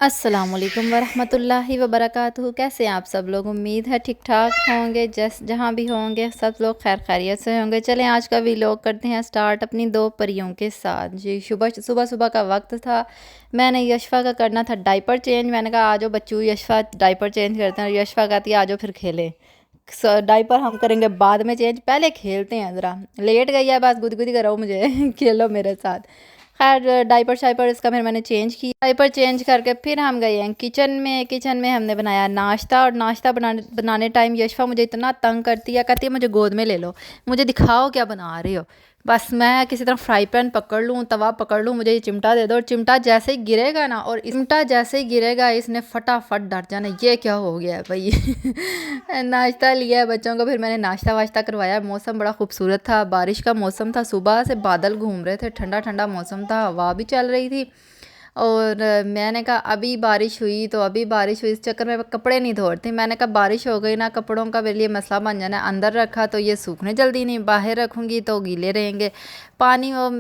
अस्सलामुअलैकुम वरहमतुल्लाहि वबरकातुहू। कैसे हैं आप सब लोग? उम्मीद है ठीक ठाक होंगे। जहाँ भी होंगे सब लोग खैर खैरियत से होंगे। चलें आज का व्लॉग करते हैं स्टार्ट अपनी दो परियों के साथ। जी सुबह सुबह सुबह का वक्त था। मैंने यशफा का करना था डाइपर चेंज। मैंने कहा आ जाओ बच्चू यशफा डाइपर चेंज करते हैं। और यशफा कहती है आ जाओ फिर खेलें। डाइपर हम करेंगे बाद में चेंज, पहले खेलते हैं। ज़रा लेट गई है बस गुदगुदी करो मुझे खेलो मेरे साथ। खैर डाइपर शाइपर इसका फिर मैंने चेंज किया। डाइपर चेंज करके फिर हम गए हैं किचन में हमने बनाया नाश्ता। और नाश्ता बनाने टाइम यशफा मुझे इतना तंग करती है, कहती है मुझे गोद में ले लो, मुझे दिखाओ क्या बना रहे हो। बस मैं किसी तरह फ्राई पैन पकड़ लूँ, तवा पकड़ लूँ, मुझे ये चिमटा दे दो। और चिमटा जैसे ही गिरेगा ना, और चिमटा जैसे ही गिरेगा इसने फटाफट डर जाना, ये क्या हो गया है भाई। नाश्ता लिया है बच्चों को, फिर मैंने नाश्ता वाश्ता करवाया। मौसम बड़ा खूबसूरत था, बारिश का मौसम था, सुबह से बादल घूम रहे थे, ठंडा ठंडा मौसम था, हवा भी चल रही थी। और मैंने कहा अभी बारिश हुई तो अभी बारिश हुई, इस चक्कर में कपड़े नहीं धो रही थी। मैंने कहा बारिश हो गई ना, कपड़ों का मेरे लिए मसला बन जाना है। अंदर रखा तो ये सूखने जल्दी नहीं, बाहर रखूँगी तो गीले रहेंगे। पानी वो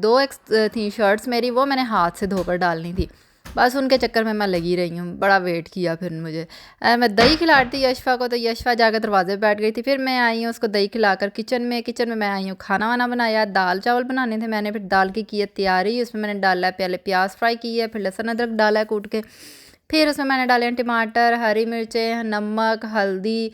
दो एक थी शर्ट्स मेरी, वो मैंने हाथ से धोकर डालनी थी। बस उनके चक्कर में मैं लगी रही हूँ, बड़ा वेट किया। फिर मुझे मैं दही खिला रही थी यशफा को, तो यशफा जाकर दरवाजे पे बैठ गई थी। फिर मैं आई हूँ उसको दही खिलाकर किचन में मैं आई हूँ। खाना वाना बनाया, दाल चावल बनाने थे मैंने। फिर दाल की है तैयारी, उसमें मैंने डाला है पहले प्याज फ्राई की है, फिर लहसुन अदरक डाला है कूट के। फिर उसमें मैंने डाले हैं टमाटर, हरी मिर्चें, नमक, हल्दी,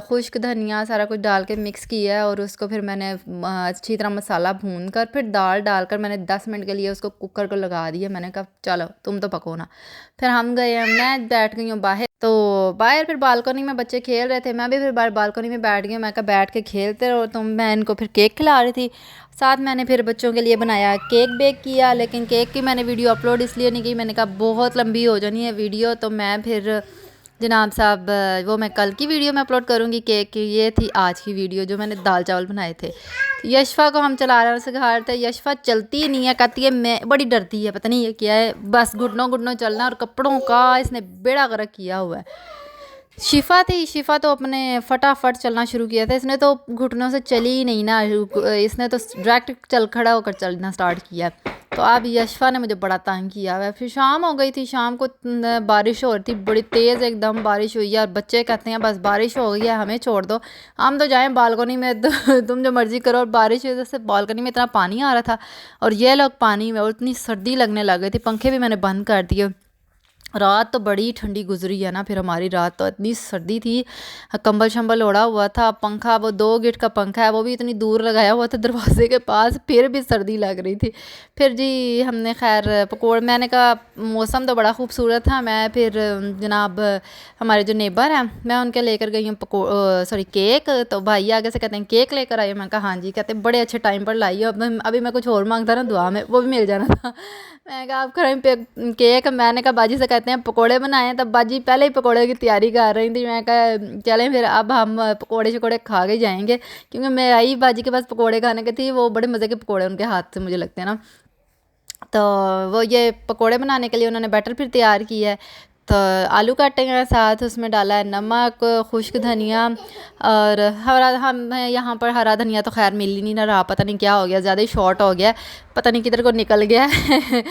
खुश्क धनिया, सारा कुछ डाल के मिक्स किया है। और उसको फिर मैंने अच्छी तरह मसाला भून कर फिर दाल डालकर मैंने 10 मिनट के लिए उसको कुकर को लगा दिया। मैंने कहा चलो तुम तो पको ना। फिर हम गए हैं, मैं बैठ गई हूँ बाहर। तो बाहर फिर बालकनी में बच्चे खेल रहे थे, मैं भी फिर बाहर बालकनी में बैठ गई हूँ। मैं कहा बैठ के खेलते रहो तुम। मैं इनको फिर केक खिला रही थी। साथ मैंने फिर बच्चों के लिए बनाया, केक बेक किया। लेकिन केक की मैंने वीडियो अपलोड इसलिए नहीं की, मैंने कहा बहुत लंबी हो जानी है वीडियो, तो मैं फिर जनाब साहब वो मैं कल की वीडियो में अपलोड करूँगी केक की। ये थी आज की वीडियो जो मैंने दाल चावल बनाए थे। यशफा को हम चला रहे सिखा रहे थे, यशफा चलती ही नहीं है, कहती है मैं बड़ी डरती है, पता नहीं ये क्या है, बस घुटनों घुटनों चलना। और कपड़ों का इसने बेड़ा गर्क किया हुआ है। शिफा तो अपने फटाफट चलना शुरू किया था, इसने तो घुटनों से चली ही नहीं ना, इसने तो डायरेक्ट चल खड़ा होकर चलना स्टार्ट किया। तो अब यशफा ने मुझे बड़ा तंग किया हुआ है। फिर शाम हो गई थी, शाम को बारिश हो रही थी, बड़ी तेज़ एकदम बारिश हुई है। और बच्चे कहते हैं बस बारिश हो गई है हमें छोड़ दो, हम तो जाएं बालकनी में, तो तुम जो मर्ज़ी करो। और बारिश की वजह से बालकनी में इतना पानी आ रहा था, और ये लोग पानी में, और इतनी सर्दी लगने लग गई थी। पंखे भी मैंने बंद कर दिए। रात तो बड़ी ठंडी गुजरी है ना, फिर हमारी रात तो इतनी सर्दी थी, कंबल शंबल ओढ़ा हुआ था। पंखा वो 2 गिट का पंखा है, वो भी इतनी दूर लगाया हुआ था दरवाजे के पास, फिर भी सर्दी लग रही थी। फिर जी हमने खैर पकौड़े, मैंने कहा मौसम तो बड़ा खूबसूरत था। मैं फिर जनाब हमारे जो नेबर हैं मैं उनके लेकर गई हूँ सॉरी केक। तो भाई आगे से कहते हैं केक लेकर आई हो, मैं कहा हाँ जी। कहते बड़े अच्छे टाइम पर लाई हो, अभी मैं कुछ और मांगता ना दुआ में वो भी मिल जाना था। मैं कहा आप घर पे केक, मैंने कहा बाजी से कहते हैं पकोड़े बनाए हैं। तब बाजी पहले ही पकोड़े की तैयारी कर रही थी। मैं कहा चलें फिर अब हम पकोड़े शकोड़े खा के जाएंगे, क्योंकि मैं आई बाजी के पास पकोड़े खाने की थी। वो बड़े मज़े के पकोड़े उनके हाथ से मुझे लगते हैं ना। तो वो ये पकोड़े बनाने के लिए उन्होंने बैटर फिर तैयार किया है। तो आलू काटे हैं, साथ उसमें डाला है नमक, खुश्क धनिया, और हरा, हम यहाँ पर हरा धनिया तो खैर मिल ही नहीं रहा, पता नहीं क्या हो गया, ज़्यादा ही शॉर्ट हो गया, पता नहीं किधर को निकल गया है।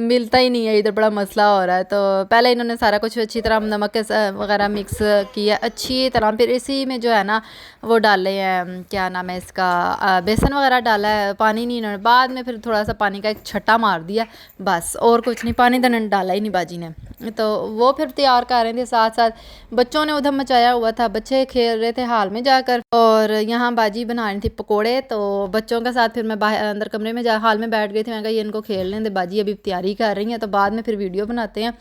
मिलता ही नहीं है इधर, बड़ा मसला हो रहा है। तो पहले इन्होंने सारा कुछ अच्छी तरह नमक के वगैरह मिक्स किया अच्छी तरह। फिर इसी में जो है ना वो डाले हैं, क्या नाम है इसका, बेसन वगैरह डाला है। पानी नहीं इन्होंने, बाद में फिर थोड़ा सा पानी का एक छट्टा मार दिया बस, और कुछ नहीं, पानी तो इन्होंने डाला ही नहीं बाजी ने। तो वो फिर तैयार कर रहे थे, साथ साथ बच्चों ने उधर मचाया हुआ था, बच्चे खेल रहे थे हाल में जाकर, और यहाँ बाजी बना रही थी पकोड़े। तो बच्चों के साथ फिर मैं बाहर अंदर कमरे में हाल में बैठ गई थी। मैं कहा ये इनको खेलने दे, बाजी अभी तैयारी कर रही हैं, तो बाद में फिर वीडियो बनाते हैं।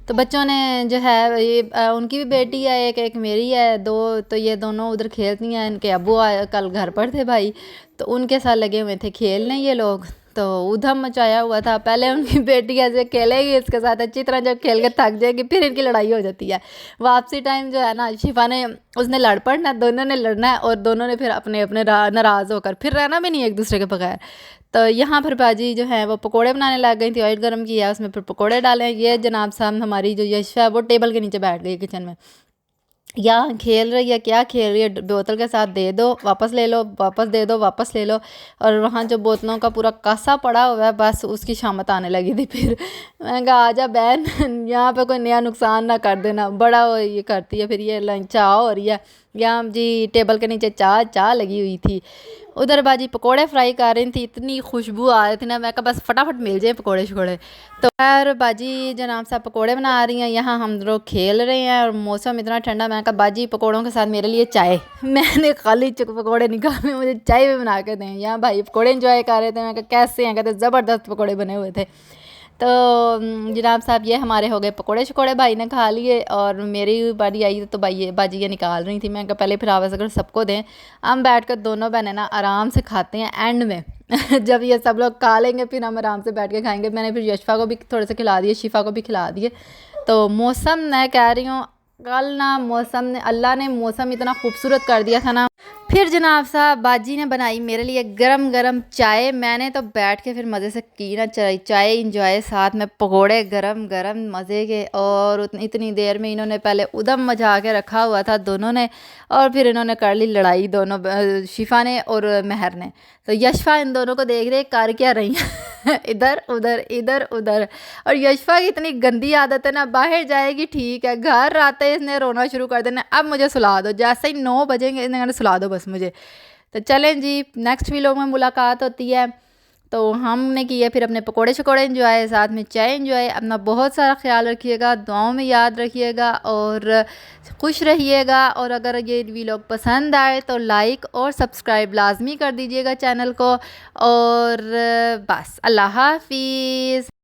तो बच्चों ने जो है ये उनकी भी बेटी है, एक मेरी है, दो तो ये दोनों उधर खेलती हैं। इनके अब्बू कल घर पर थे भाई, तो उनके साथ लगे हुए थे खेलने ये लोग। तो उधम मचाया हुआ था। पहले उनकी बेटी ऐसे खेलेगी इसके साथ अच्छी तरह, जब खेल के थक जाएगी फिर इनकी लड़ाई हो जाती है। वापसी टाइम जो है ना, शिफा ने उसने लड़ पड़ना, दोनों ने लड़ना है, और दोनों ने फिर अपने अपने नाराज़ होकर फिर रहना भी नहीं एक दूसरे के बगैर। तो यहाँ पर बाजी जो है वो पकोड़े बनाने लग गई थी, ऑयल गर्म किया, उसमें फिर पकोड़े डाले। ये जनाब साहब हमारी जो यशा है वो टेबल के नीचे बैठ गई किचन में। या खेल रही है, क्या खेल रही है, बोतल के साथ दे दो वापस ले लो, वापस दे दो वापस ले लो। और वहाँ जो बोतलों का पूरा कासा पड़ा हुआ है, बस उसकी शामत आने लगी थी। फिर मैंने कहा आजा बहन, यहाँ पे कोई नया नुकसान ना कर देना, बड़ा वो ये करती है। फिर ये लंच चाह हो रही है, यहाँ जी टेबल के नीचे चाह चाह लगी हुई थी। उधर बाजी पकोड़े फ्राई कर रही थी, इतनी खुशबू आ रही थी ना, मैं कहा बस फटाफट मिल जाए पकोड़े शकोड़े। तो यार बाजी जनाब साहब पकोड़े बना रही हैं, यहाँ हम लोग खेल रहे हैं और मौसम इतना ठंडा। मैं कहा बाजी पकोड़ों के साथ मेरे लिए चाय। मैंने खाली पकोड़े निकाले, मुझे चाय भी बना के दें। यहाँ भाई पकोड़े इंजॉय कर रहे थे। मैं कहा कैसे हैं, कहते ज़बरदस्त पकोड़े बने हुए थे। तो जनाब साहब ये हमारे हो गए पकोड़े शकोड़े, भाई ने खा लिए और मेरी बारी आई तो भाई बाजी ये निकाल रही थी। मैं कहा पहले फिर आवाज़ अगर सबको दें, हम बैठ कर दोनों बहनें ना आराम से खाते हैं एंड में। जब ये सब लोग खा लेंगे फिर हम आराम से बैठ के खाएंगे। मैंने फिर यशफा को भी थोड़े से खिला दिए, शिफा को भी खिला दिए। तो मौसम मैं कह रही हूँ कल ना मौसम ने, अल्लाह ने मौसम इतना खूबसूरत कर दिया था ना। फिर जनाब साहब बाजी ने बनाई मेरे लिए गरम गरम चाय। मैंने तो बैठ के फिर मज़े से की ना चाय चाय इंजॉय, साथ में पकोड़े गरम गरम मज़े के। और इतनी देर में इन्होंने पहले उदम मचा के रखा हुआ था दोनों ने, और फिर इन्होंने कर ली लड़ाई दोनों, शिफा ने और महर ने। तो यशफा इन दोनों को देख रहे कर क्या रही हैं इधर उधर इधर उधर। और यशफा की इतनी गंदी आदत है ना, बाहर जाएगी ठीक है, घर आते ही इसने रोना शुरू कर देना, अब मुझे सुला दो, जैसे ही 9 बजेंगे इसने कहना सुला दो बस मुझे। तो चलें जी, नेक्स्ट वीडियो में मुलाकात होती है। तो हमने किए फिर अपने पकोड़े शकोड़े इंजॉय, साथ में चाय इंजॉय। अपना बहुत सारा ख्याल रखिएगा, दुआओं में याद रखिएगा और खुश रहिएगा। और अगर ये व्लॉग पसंद आए तो लाइक और सब्सक्राइब लाजमी कर दीजिएगा चैनल को। और बस अल्लाह हाफिज़।